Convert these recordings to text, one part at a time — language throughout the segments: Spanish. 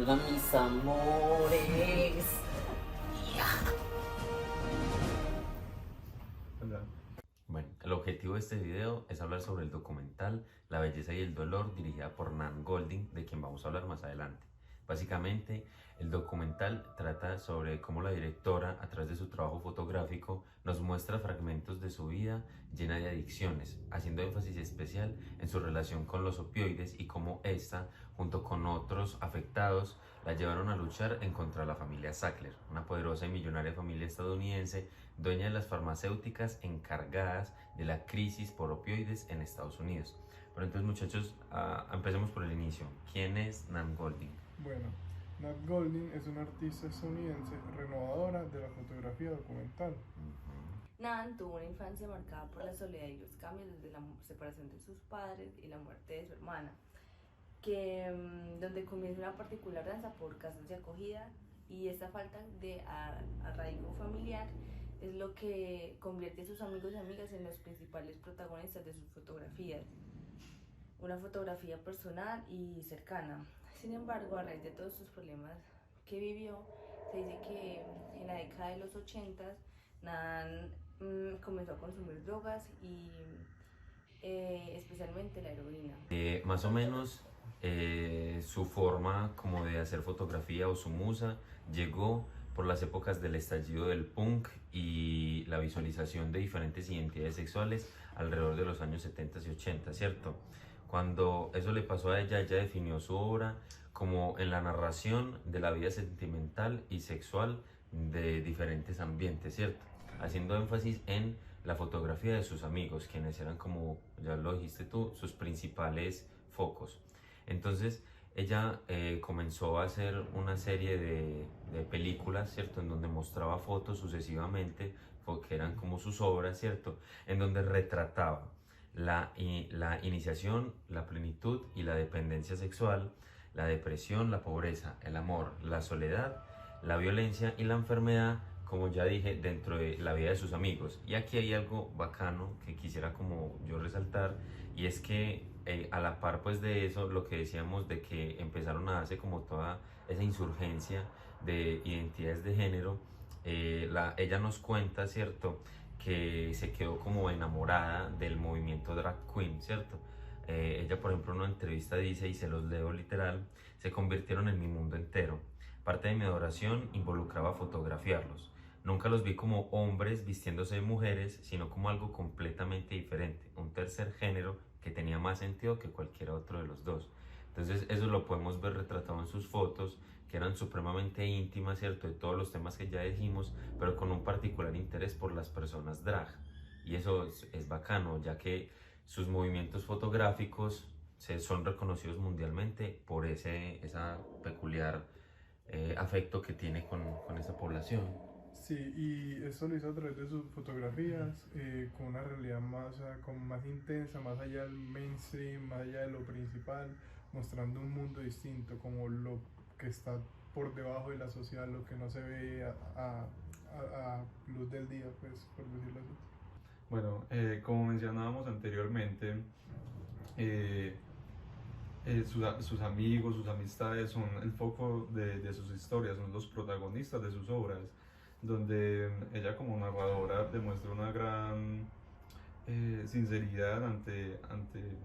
Hola mis amores. Hola. Bueno, el objetivo de este video es hablar sobre el documental La belleza y el dolor dirigida por Nan Goldin, de quien vamos a hablar más adelante. Básicamente, el documental trata sobre cómo la directora, a través de su trabajo fotográfico, nos muestra fragmentos de su vida llena de adicciones, haciendo énfasis especial en su relación con los opioides y cómo esta, junto con otros afectados, la llevaron a luchar en contra de la familia Sackler, una poderosa y millonaria familia estadounidense dueña de las farmacéuticas encargadas de la crisis por opioides en Estados Unidos. Pero entonces, muchachos, empecemos por el inicio. ¿Quién es Nan Goldin? Bueno, Nat Golding es una artista estadounidense renovadora de la fotografía documental. Nan tuvo una infancia marcada por la soledad y los cambios desde la separación de sus padres y la muerte de su hermana, donde comienza una particular danza por casas de acogida, y esta falta de arraigo familiar es lo que convierte a sus amigos y amigas en los principales protagonistas de sus fotografías. Una fotografía personal y cercana. Sin embargo, a raíz de todos sus problemas que vivió, se dice que en la década de los 80 Nan comenzó a consumir drogas y especialmente la heroína. Más o menos su forma como de hacer fotografía o su musa llegó por las épocas del estallido del punk y la visualización de diferentes identidades sexuales alrededor de los años 70 y 80, ¿cierto? Cuando eso le pasó a ella, ella definió su obra como en la narración de la vida sentimental y sexual de diferentes ambientes, ¿cierto? Haciendo énfasis en la fotografía de sus amigos, quienes eran, como ya lo dijiste tú, sus principales focos. Entonces ella comenzó a hacer una serie de películas, ¿cierto? En donde mostraba fotos sucesivamente, que eran como sus obras, ¿cierto? En donde retrataba la iniciación, la plenitud y la dependencia sexual, la depresión, la pobreza, el amor, la soledad, la violencia y la enfermedad, como ya dije, dentro de la vida de sus amigos. Y aquí hay algo bacano que quisiera como yo resaltar, y es que a la par pues de eso, lo que decíamos de que empezaron a darse como toda esa insurgencia de identidades de género, ella nos cuenta, ¿cierto?, que se quedó como enamorada del movimiento drag queen, ¿cierto? Ella, por ejemplo, en una entrevista dice, y se los leo literal: se convirtieron en mi mundo entero. Parte de mi adoración involucraba fotografiarlos. Nunca los vi como hombres vistiéndose de mujeres, sino como algo completamente diferente, un tercer género que tenía más sentido que cualquier otro de los dos. Entonces eso lo podemos ver retratado en sus fotos, que eran supremamente íntimas, ¿cierto?, de todos los temas que ya dijimos, pero con un particular interés por las personas drag. Y eso es bacano, ya que sus movimientos fotográficos son reconocidos mundialmente por esa peculiar afecto que tiene con esa población. Sí, y esto lo hizo a través de sus fotografías, con una realidad más, como más intensa, más allá del mainstream, más allá de lo principal, mostrando un mundo distinto, como lo que está por debajo de la sociedad, lo que no se ve a luz del día, pues, por decirlo así. Bueno, como mencionábamos anteriormente, eh, sus amigos, sus amistades son el foco de sus historias, son los protagonistas de sus obras, donde ella como narradora demuestra una gran sinceridad ante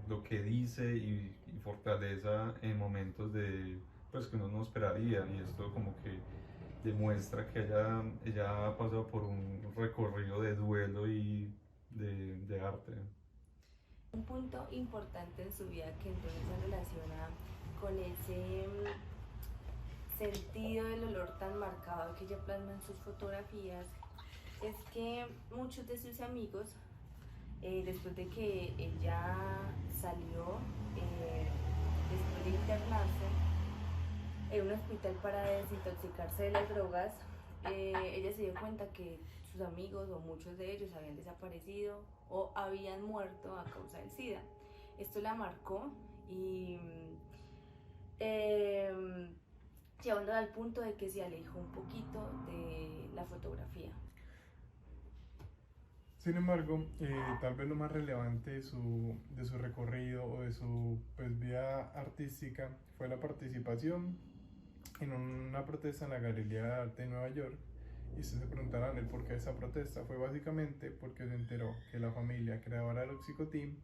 lo que dice y fortaleza en momentos de, pues, que uno no esperaría, y esto como que demuestra que ella ha pasado por un recorrido de duelo y de arte. Un punto importante en su vida que entonces se relaciona con ese sentido del olor tan marcado que ella plasma en sus fotografías es que muchos de sus amigos, después de que ella salió, después de internarse en un hospital para desintoxicarse de las drogas, ella se dio cuenta que sus amigos o muchos de ellos habían desaparecido o habían muerto a causa del SIDA. Esto la marcó y llevándola al punto de que se alejó un poquito de la fotografía. Sin embargo, tal vez lo más relevante de su recorrido o de su, pues, vida artística fue la participación en una protesta en la Galería de Arte de Nueva York. Y ustedes se preguntarán el porqué de esa protesta. Fue básicamente porque se enteró que la familia creadora del Oxycontin,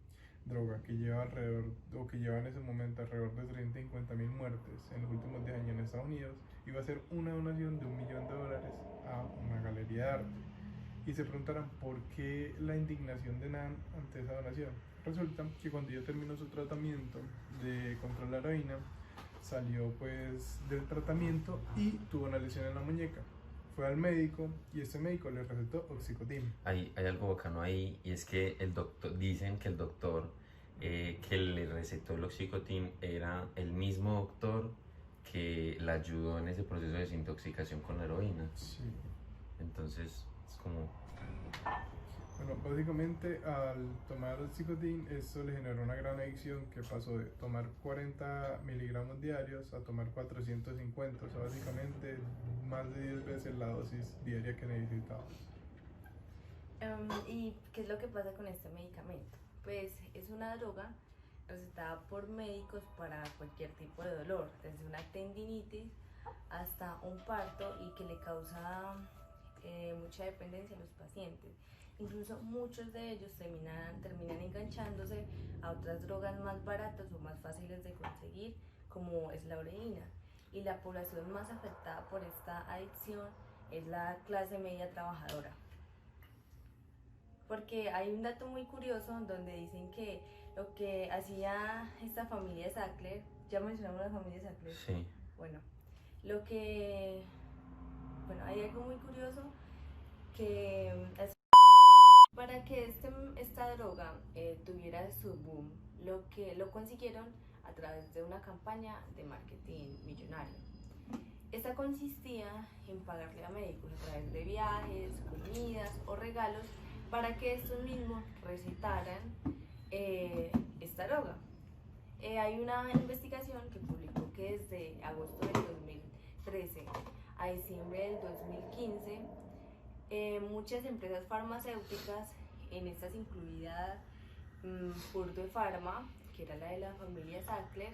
droga que lleva alrededor, o que lleva en ese momento alrededor de 350.000 muertes en los últimos 10 años en Estados Unidos, iba a hacer una donación de $1 millón a una galería de arte. Y se preguntarán por qué la indignación de Nan ante esa donación. Resulta que cuando ella terminó su tratamiento contra la heroína, salió pues del tratamiento y tuvo una lesión en la muñeca. Fue al médico y este médico le recetó Oxycontin. Hay algo bacano ahí, y es que el doctor, dicen que el doctor que le recetó el Oxycontin era el mismo doctor que la ayudó en ese proceso de desintoxicación con la heroína. Sí. Entonces es como... Bueno, básicamente al tomar Oxycontin, esto le generó una gran adicción que pasó de tomar 40 miligramos diarios a tomar 450, o sea, básicamente más de 10 veces la dosis diaria que necesitaba. ¿Y qué es lo que pasa con este medicamento? Pues es una droga recetada por médicos para cualquier tipo de dolor, desde una tendinitis hasta un parto, y que le causa mucha dependencia a los pacientes. Incluso muchos de ellos terminan enganchándose a otras drogas más baratas o más fáciles de conseguir, como es la heroína. Y la población más afectada por esta adicción es la clase media trabajadora. Porque hay un dato muy curioso donde dicen que lo que hacía esta familia Sackler, ya mencionamos la familia Sackler. Sí. Bueno, hay algo muy curioso que para que esta droga tuviera su boom, lo consiguieron a través de una campaña de marketing millonario. Esta consistía en pagarle a médicos a través de viajes, comidas o regalos para que estos mismos recetaran esta droga. Hay una investigación que publicó que desde agosto del 2013 a diciembre del 2015, muchas empresas farmacéuticas, en estas incluida Purdue Pharma, que era la de la familia Sackler,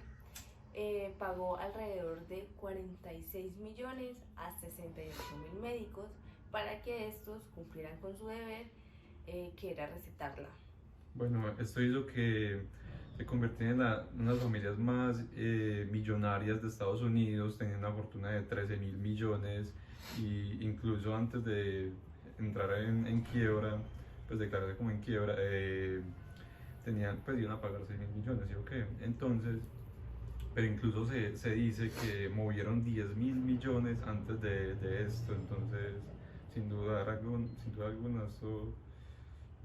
pagó alrededor de 46 millones a 68.000 médicos para que estos cumplieran con su deber, que era recetarla. Bueno, esto hizo que se convirtieran en una de las familias más millonarias de Estados Unidos, tenían una fortuna de 13.000 millones, y incluso antes de entrar en quiebra, pues declararse como en quiebra, iban a pagar 6.000 millones, ¿sí o qué? Entonces, pero incluso se dice que movieron 10.000 millones antes de esto, entonces sin duda alguna esto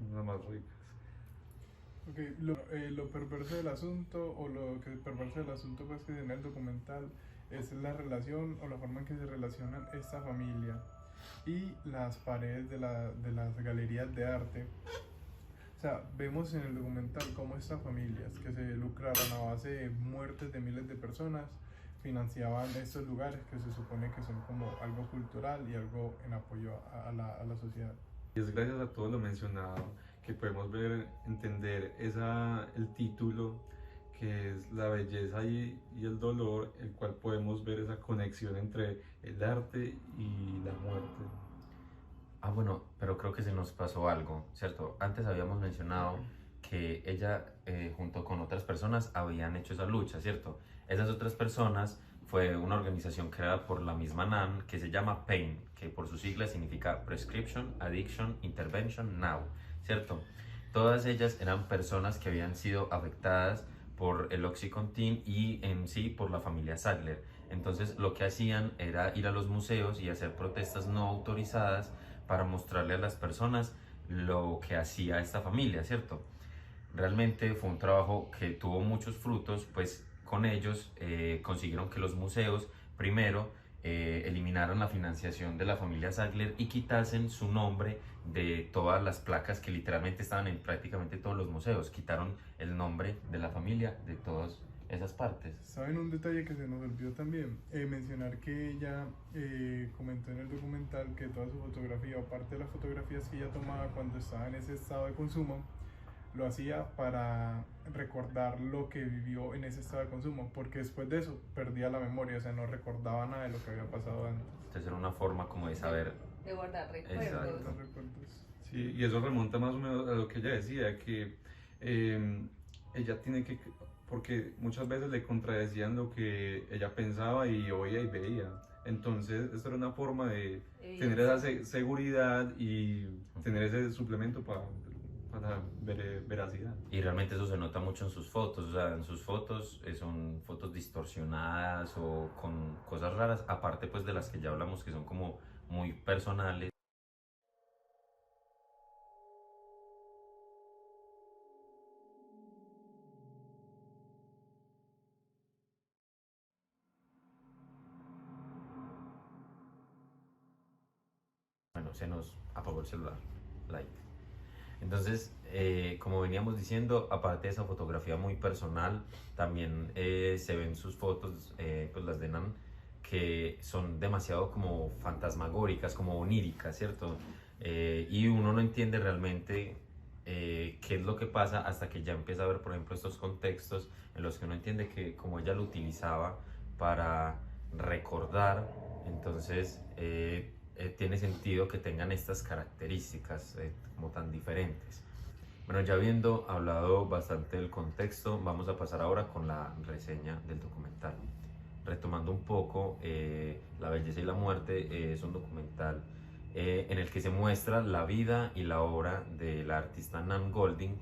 es una de las más ricas. Okay, lo perverso del asunto, o lo que perverso del asunto pues que tiene el documental, es la relación o la forma en que se relacionan esta familia y las paredes de las galerías de arte. O sea, vemos en el documental cómo estas familias que se lucraban a base de muertes de miles de personas financiaban estos lugares que se supone que son como algo cultural y algo en apoyo a la sociedad. Y es gracias a todo lo mencionado que podemos entender el título, que es la belleza y el dolor, el cual podemos ver esa conexión entre el arte y la muerte. Ah, bueno, pero creo que se nos pasó algo, ¿cierto? Antes habíamos mencionado que ella, junto con otras personas, habían hecho esa lucha, ¿cierto? Esas otras personas fue una organización creada por la misma Nan que se llama PAIN, que por sus siglas significa Prescription Addiction Intervention Now, ¿cierto? Todas ellas eran personas que habían sido afectadas por el Oxycontin y en sí por la familia Sackler. Entonces lo que hacían era ir a los museos y hacer protestas no autorizadas para mostrarle a las personas lo que hacía esta familia, ¿cierto? Realmente fue un trabajo que tuvo muchos frutos, pues con ellos consiguieron que los museos primero eliminaran la financiación de la familia Sackler y quitasen su nombre de todas las placas que literalmente estaban en prácticamente todos los museos. Quitaron el nombre de la familia de todas esas partes. ¿Saben un detalle que se nos olvidó también? Mencionar que ella comentó en el documental que toda su fotografía, o parte de las fotografías que ella tomaba cuando estaba en ese estado de consumo, lo hacía para recordar lo que vivió en ese estado de consumo, porque después de eso perdía la memoria, o sea, no recordaba nada de lo que había pasado antes. Entonces era una forma como de saber. De guardar recuerdos. Exacto. No recuerdos. Sí, y eso remonta más o menos a lo que ella decía, que ella tiene que, porque muchas veces le contradecían lo que ella pensaba y oía y veía. Entonces, esto era una forma de tener esa seguridad y tener ese suplemento para veracidad. Y realmente eso se nota mucho en sus fotos, o sea, en sus fotos son fotos distorsionadas o con cosas raras, aparte pues de las que ya hablamos que son como muy personales. Bueno, se nos apagó el celular, like. Entonces, como veníamos diciendo, aparte de esa fotografía muy personal, también se ven sus fotos, pues las de Nan, que son demasiado como fantasmagóricas, como oníricas, ¿cierto? Y uno no entiende realmente qué es lo que pasa hasta que ya empieza a ver, por ejemplo, estos contextos en los que uno entiende que como ella lo utilizaba para recordar, entonces tiene sentido que tengan estas características como tan diferentes. Bueno, ya habiendo hablado bastante del contexto, vamos a pasar ahora con la reseña del documental. Retomando un poco, La belleza y la muerte es un documental en el que se muestra la vida y la obra de la artista Nan Goldin,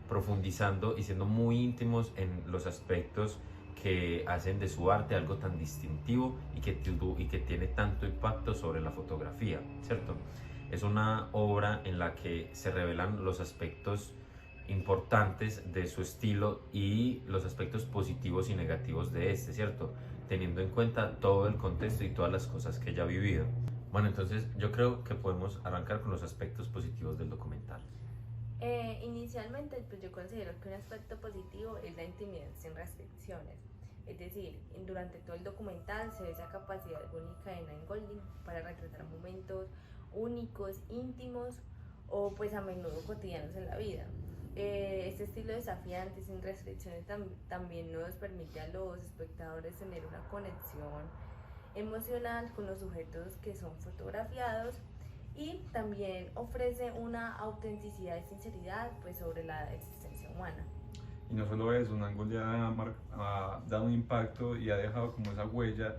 profundizando y siendo muy íntimos en los aspectos que hacen de su arte algo tan distintivo y que tiene tanto impacto sobre la fotografía, ¿cierto? Es una obra en la que se revelan los aspectos importantes de su estilo y los aspectos positivos y negativos de este, ¿cierto? Teniendo en cuenta todo el contexto y todas las cosas que ella ha vivido. Bueno, entonces yo creo que podemos arrancar con los aspectos positivos del documental. Inicialmente, pues yo considero que un aspecto positivo es la intimidad sin restricciones. Es decir, durante todo el documental se ve esa capacidad única de Nan Goldin para retratar momentos únicos, íntimos o pues a menudo cotidianos en la vida. Este estilo desafiante, sin restricciones, también nos permite a los espectadores tener una conexión emocional con los sujetos que son fotografiados y también ofrece una autenticidad y sinceridad pues sobre la existencia humana. Y no solo eso, Nan Goldin ha dado un impacto y ha dejado como esa huella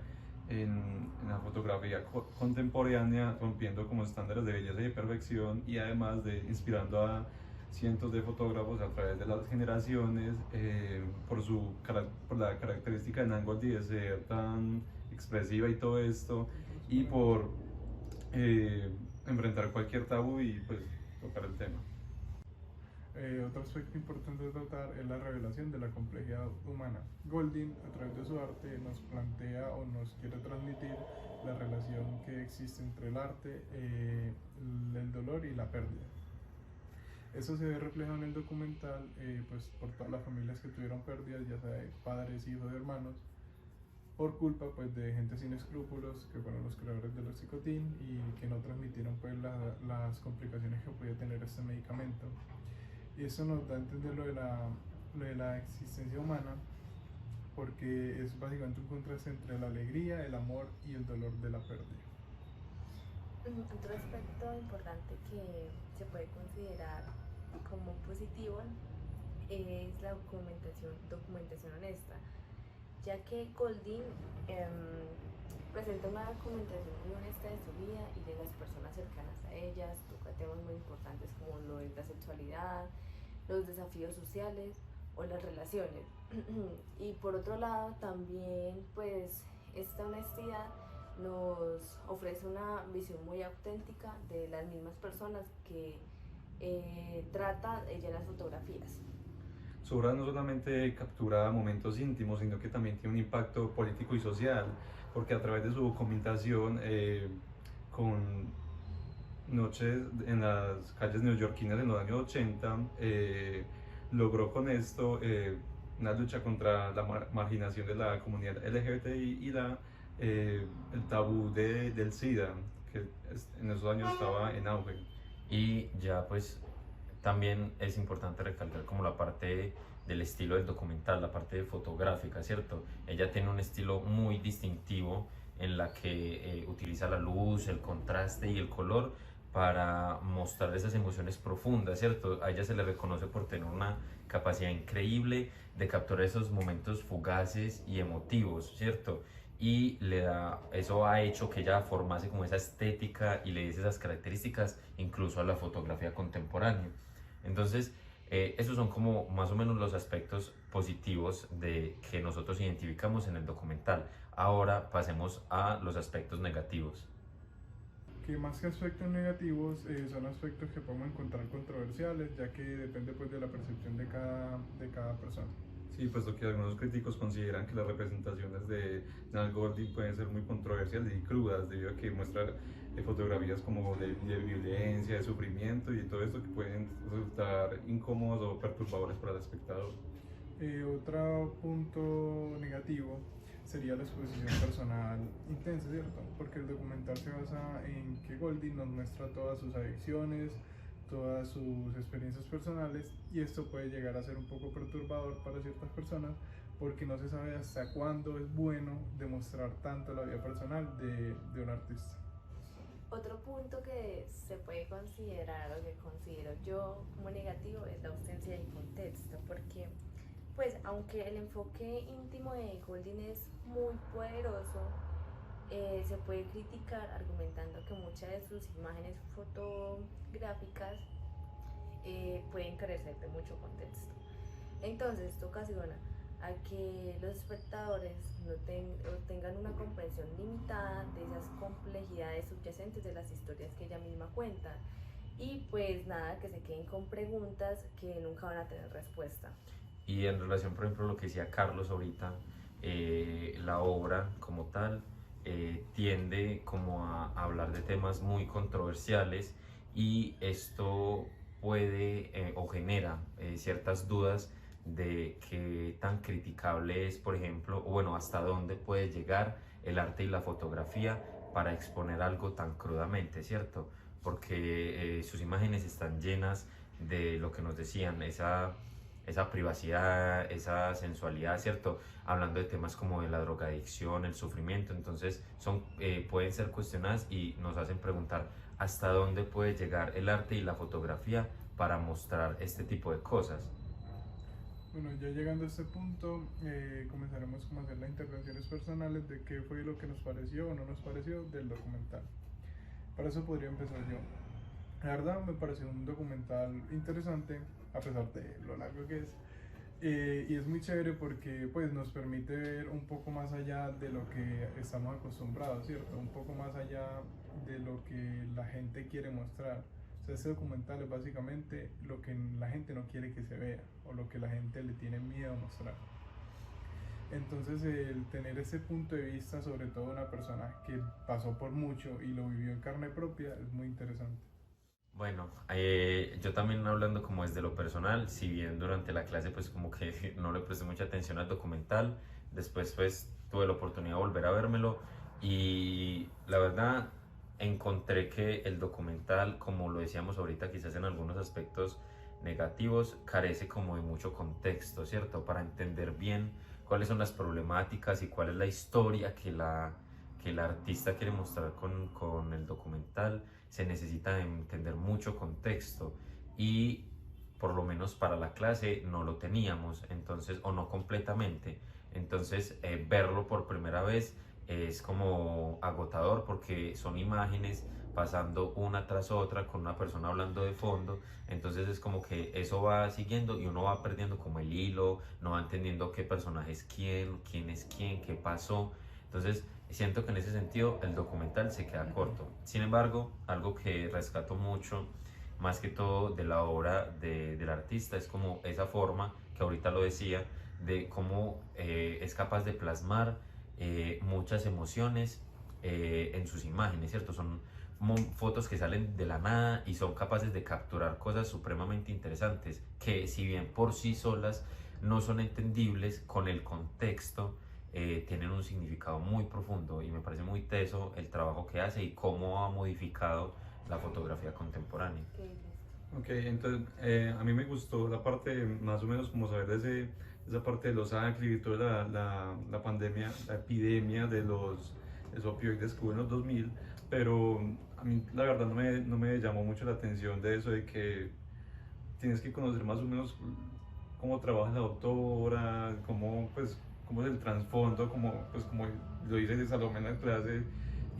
en la fotografía contemporánea, rompiendo como estándares de belleza y de perfección y además de inspirando a cientos de fotógrafos a través de las generaciones por la característica de Nan Goldin de ser tan expresiva y todo esto y por enfrentar cualquier tabú y pues tocar el tema. Otro aspecto importante de tratar es la revelación de la complejidad humana. Goldin, a través de su arte, nos plantea o nos quiere transmitir la relación que existe entre el arte, el dolor y la pérdida. Eso se ve reflejado en el documental pues por todas las familias que tuvieron pérdidas, ya sea de padres, hijos, hermanos, por culpa pues de gente sin escrúpulos que fueron los creadores del oxicotin y que no transmitieron pues las complicaciones que podía tener este medicamento. Y eso nos da a entender lo de la existencia humana, porque es básicamente un contraste entre la alegría, el amor y el dolor de la pérdida. Otro aspecto importante que se puede considerar como positivo es la documentación honesta, ya que Goldin presenta una documentación muy honesta de su vida y de las personas cercanas a ellas, toca temas muy importantes como lo de la sexualidad, los desafíos sociales o las relaciones. Y por otro lado también pues esta honestidad nos ofrece una visión muy auténtica de las mismas personas que trata ella en las fotografías. Su obra no solamente captura momentos íntimos, sino que también tiene un impacto político y social, porque a través de su documentación con noches en las calles neoyorquinas en los años 80, logró con esto una lucha contra la marginación de la comunidad LGBTI y el tabú del SIDA, que en esos años estaba en auge. Y ya pues también es importante recalcar como la parte del estilo del documental, la parte fotográfica, ¿cierto? Ella tiene un estilo muy distintivo en la que utiliza la luz, el contraste y el color para mostrar esas emociones profundas, ¿cierto? A ella se le reconoce por tener una capacidad increíble de capturar esos momentos fugaces y emotivos, ¿cierto? Y eso ha hecho que ella formase como esa estética y le diese esas características incluso a la fotografía contemporánea. Entonces, esos son como más o menos los aspectos positivos de que nosotros identificamos en el documental. Ahora pasemos a los aspectos negativos. Que más que aspectos negativos son aspectos que podemos encontrar controversiales, ya que depende pues de la percepción de cada persona. Sí, puesto que algunos críticos consideran que las representaciones de Nal Goldie pueden ser muy controversiales y crudas, debido a que muestra fotografías como de violencia, de sufrimiento y todo esto que pueden resultar incómodos o perturbadores para el espectador. Otro punto negativo sería la exposición personal intensa, ¿cierto? Porque el documental se basa en que Goldie nos muestra todas sus adicciones, todas sus experiencias personales, y esto puede llegar a ser un poco perturbador para ciertas personas porque no se sabe hasta cuándo es bueno demostrar tanto la vida personal de un artista. Otro punto que se puede considerar o que considero yo como negativo es la ausencia de contexto, porque pues aunque el enfoque íntimo de Goldie es muy poderoso, se puede criticar argumentando que muchas de sus imágenes fotográficas pueden carecer de mucho contexto. Entonces esto ocasiona a que los espectadores no tengan una comprensión limitada de esas complejidades subyacentes de las historias que ella misma cuenta, y pues nada, que se queden con preguntas que nunca van a tener respuesta. Y en relación, por ejemplo, a lo que decía Carlos ahorita, la obra como tal tiende como a hablar de temas muy controversiales, y esto puede o genera ciertas dudas de qué tan criticable es, por ejemplo, o bueno, hasta dónde puede llegar el arte y la fotografía para exponer algo tan crudamente, ¿cierto? Porque sus imágenes están llenas de lo que nos decían, esa privacidad, esa sensualidad, ¿cierto? Hablando de temas como de la drogadicción, el sufrimiento, entonces pueden ser cuestionadas y nos hacen preguntar hasta dónde puede llegar el arte y la fotografía para mostrar este tipo de cosas. Bueno, ya llegando a este punto, comenzaremos como a hacer las intervenciones personales de qué fue lo que nos pareció o no nos pareció del documental. Para eso podría empezar yo. La verdad me pareció un documental interesante, a pesar de lo largo que es, y es muy chévere porque pues nos permite ver un poco más allá de lo que estamos acostumbrados, ¿cierto? Un poco más allá de lo que la gente quiere mostrar. O sea, este documental es básicamente lo que la gente no quiere que se vea o lo que la gente le tiene miedo a mostrar. Entonces el tener ese punto de vista, sobre todo de una persona que pasó por mucho y lo vivió en carne propia, es muy interesante. Bueno, yo también hablando como desde lo personal, si bien durante la clase pues como que no le presté mucha atención al documental, después pues tuve la oportunidad de volver a vérmelo, y la verdad encontré que el documental, como lo decíamos ahorita, quizás en algunos aspectos negativos, carece como de mucho contexto, ¿cierto? Para entender bien cuáles son las problemáticas y cuál es la historia que la artista quiere mostrar con el documental. Se necesita entender mucho contexto, y por lo menos para la clase no lo teníamos, entonces, o no completamente. Entonces verlo por primera vez es como agotador, porque son imágenes pasando una tras otra con una persona hablando de fondo, entonces es como que eso va siguiendo y uno va perdiendo como el hilo, no va entendiendo qué personaje es quién es quién, qué pasó. Entonces siento que en ese sentido el documental se queda corto. Sin embargo, algo que rescato mucho, más que todo de la obra del artista, es como esa forma, que ahorita lo decía, de cómo es capaz de plasmar muchas emociones en sus imágenes, ¿cierto? Son fotos que salen de la nada y son capaces de capturar cosas supremamente interesantes, que si bien por sí solas no son entendibles, con el contexto tienen un significado muy profundo, y me parece muy teso el trabajo que hace y cómo ha modificado la fotografía contemporánea. Ok, entonces a mí me gustó la parte, más o menos como saber esa parte de Los Ángeles y toda la pandemia, la epidemia de los opioides que hubo en los 2000, pero a mí la verdad no me llamó mucho la atención de eso de que tienes que conocer más o menos cómo trabaja la doctora, cómo es el trasfondo, como lo dice Salomé en la clase,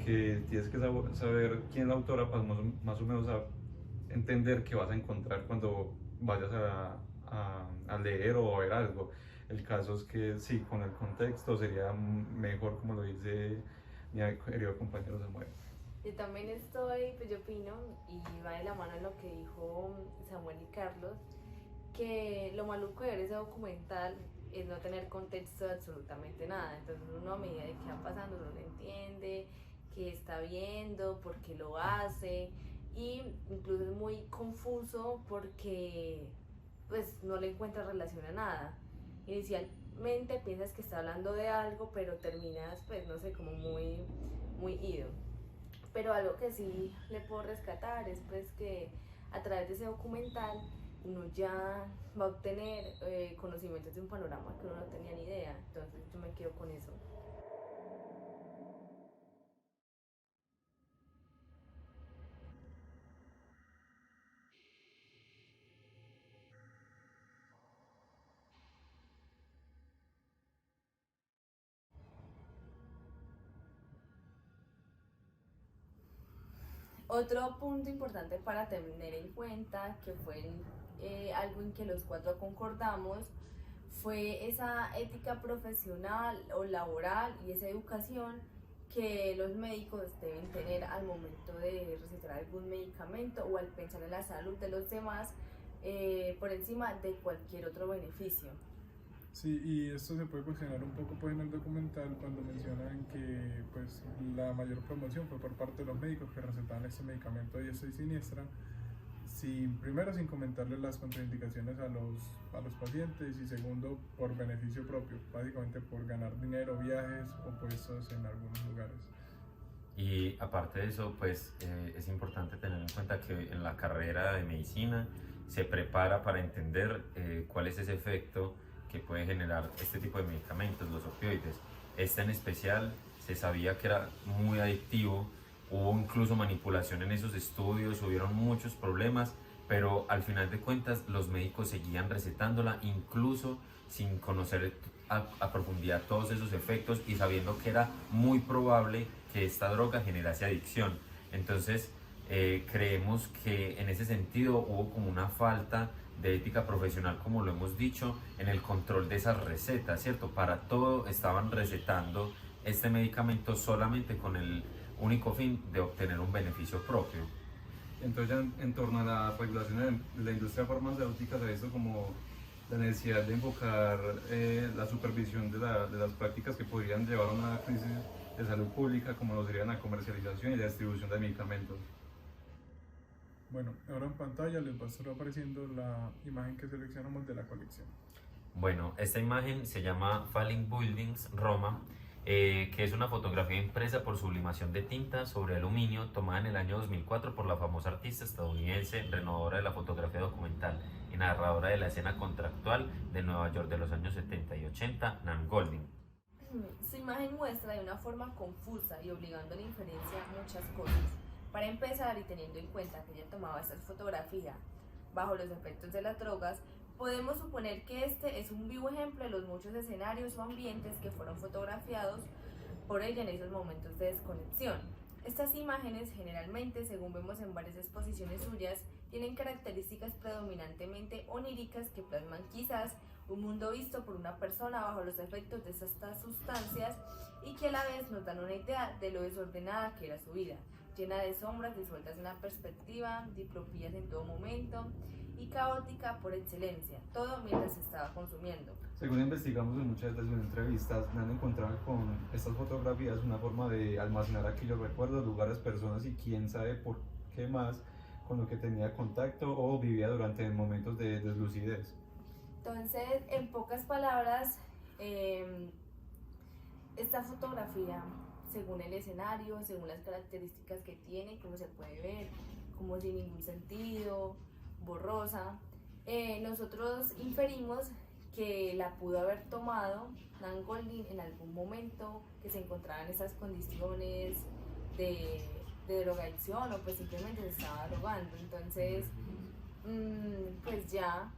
que tienes que saber quién es la autora para más o menos entender qué vas a encontrar cuando vayas a leer o a ver algo. El caso es que sí, con el contexto sería mejor, como lo dice mi querido compañero Samuel. Yo también estoy, pues yo opino, y va de la mano en lo que dijo Samuel y Carlos, que lo maluco de ver ese documental es no tener contexto de absolutamente nada. Entonces uno a medida de que va pasando no lo entiende, qué está viendo, por qué lo hace, y incluso es muy confuso porque pues no le encuentra relación a nada. Inicialmente piensas que está hablando de algo, pero terminas pues no sé, como muy ido. Pero algo que sí le puedo rescatar es pues que a través de ese documental uno ya va a obtener conocimientos de un panorama que uno no tenía ni idea. Entonces yo me quedo con eso. Otro punto importante para tener en cuenta, que fue algo en que los cuatro concordamos, fue esa ética profesional o laboral y esa educación que los médicos deben tener al momento de recetar algún medicamento o al pensar en la salud de los demás por encima de cualquier otro beneficio. Sí, y esto se puede cuestionar un poco pues en el documental cuando mencionan que pues la mayor promoción fue por parte de los médicos que recetaban este medicamento diestra y siniestra, primero sin comentarle las contraindicaciones a los pacientes y segundo por beneficio propio, básicamente por ganar dinero, viajes o puestos en algunos lugares. Y aparte de eso, pues es importante tener en cuenta que en la carrera de medicina se prepara para entender cuál es ese efecto que puede generar este tipo de medicamentos, los opioides. Este en especial se sabía que era muy adictivo, hubo incluso manipulación en esos estudios, hubieron muchos problemas, pero al final de cuentas los médicos seguían recetándola, incluso sin conocer a profundidad todos esos efectos y sabiendo que era muy probable que esta droga generase adicción. Entonces creemos que en ese sentido hubo como una falta de ética profesional, como lo hemos dicho, en el control de esas recetas, ¿cierto? Para todo estaban recetando este medicamento solamente con el único fin de obtener un beneficio propio. Entonces ya en torno a la regulación de la industria farmacéutica se ha visto como la necesidad de invocar la supervisión de las prácticas que podrían llevar a una crisis de salud pública, como lo serían la comercialización y la distribución de medicamentos. Bueno, ahora en pantalla les va a estar apareciendo la imagen que seleccionamos de la colección. Bueno, esta imagen se llama Falling Buildings, Roma, que es una fotografía impresa por sublimación de tinta sobre aluminio tomada en el año 2004 por la famosa artista estadounidense, renovadora de la fotografía documental y narradora de la escena contractual de Nueva York de los años 70 y 80, Nan Goldin. Su imagen muestra de una forma confusa y obligando a la inferencia muchas cosas. Para empezar, y teniendo en cuenta que ella tomaba esta fotografía bajo los efectos de las drogas, podemos suponer que este es un vivo ejemplo de los muchos escenarios o ambientes que fueron fotografiados por ella en esos momentos de desconexión. Estas imágenes generalmente, según vemos en varias exposiciones suyas, tienen características predominantemente oníricas que plasman quizás un mundo visto por una persona bajo los efectos de estas sustancias y que a la vez nos dan una idea de lo desordenada que era su vida, llena de sombras disueltas en la perspectiva, diplopías en todo momento y caótica por excelencia, todo mientras se estaba consumiendo. Según investigamos en muchas de sus entrevistas, me han encontrado con estas fotografías una forma de almacenar aquellos recuerdos, lugares, personas y quién sabe por qué más con lo que tenía contacto o vivía durante momentos de deslucidez. Entonces, en pocas palabras, esta fotografía, según el escenario, según las características que tiene, como se puede ver, como sin ningún sentido, borrosa. Nosotros inferimos que la pudo haber tomado Nan Goldin en algún momento que se encontraba en esas condiciones de drogadicción o pues simplemente se estaba drogando. Entonces, pues ya.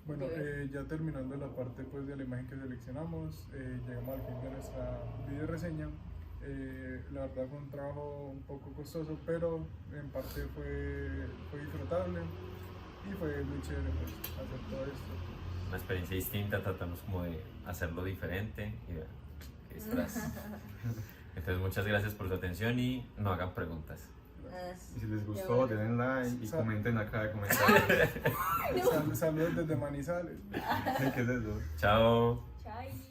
Bueno, ya terminando la parte pues de la imagen que seleccionamos, llegamos al fin de nuestra video reseña. La verdad fue un trabajo un poco costoso, pero en parte fue disfrutable y fue muy chévere pues, hacer todo esto. Una experiencia distinta, tratamos como de hacerlo diferente y vean, qué disfraz. Entonces muchas gracias por su atención y no hagan preguntas. Y si les gustó, denle like y comenten acá de comentarios. Saludos desde Manizales. ¿Qué es eso? Chao. Chai.